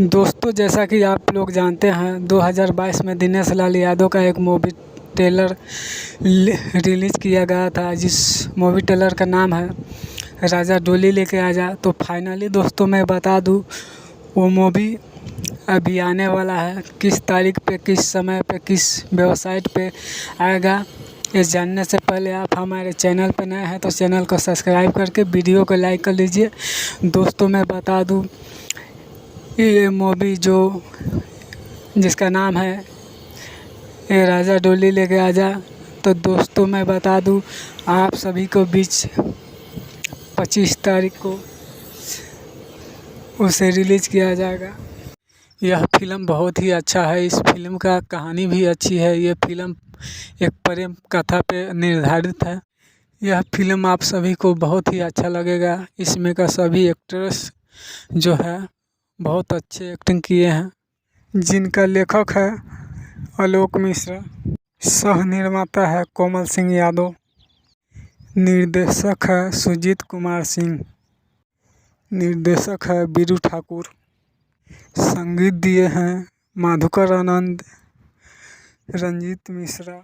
दोस्तों, जैसा कि आप लोग जानते हैं 2022 में दिनेश लाल यादव का एक मूवी ट्रेलर रिलीज़ किया गया था, जिस मूवी ट्रेलर का नाम है राजा डोली लेके आजा। तो फाइनली दोस्तों मैं बता दूं, वो मूवी अभी आने वाला है। किस तारीख पे, किस समय पे, किस वेबसाइट पे आएगा, ये जानने से पहले आप हमारे चैनल पे नए हैं तो चैनल को सब्सक्राइब करके वीडियो को लाइक कर लीजिए। दोस्तों मैं बता दूं, ये मूवी जिसका नाम है ये राजा डोली लेके आजा। तो दोस्तों मैं बता दूं आप सभी को 25 तारीख को उसे रिलीज़ किया जाएगा। यह फिल्म बहुत ही अच्छा है। इस फिल्म का कहानी भी अच्छी है। ये फिल्म एक प्रेम कथा पे निर्धारित है। यह फिल्म आप सभी को बहुत ही अच्छा लगेगा। इसमें का सभी एक्ट्रेस जो है बहुत अच्छे एक्टिंग किए हैं, जिनका लेखक है आलोक मिश्रा, सह निर्माता है कोमल सिंह यादव, निर्देशक है सुजीत कुमार सिंह, निर्देशक है बीरू ठाकुर, संगीत दिए हैं मधुकर आनंद, रंजीत मिश्रा।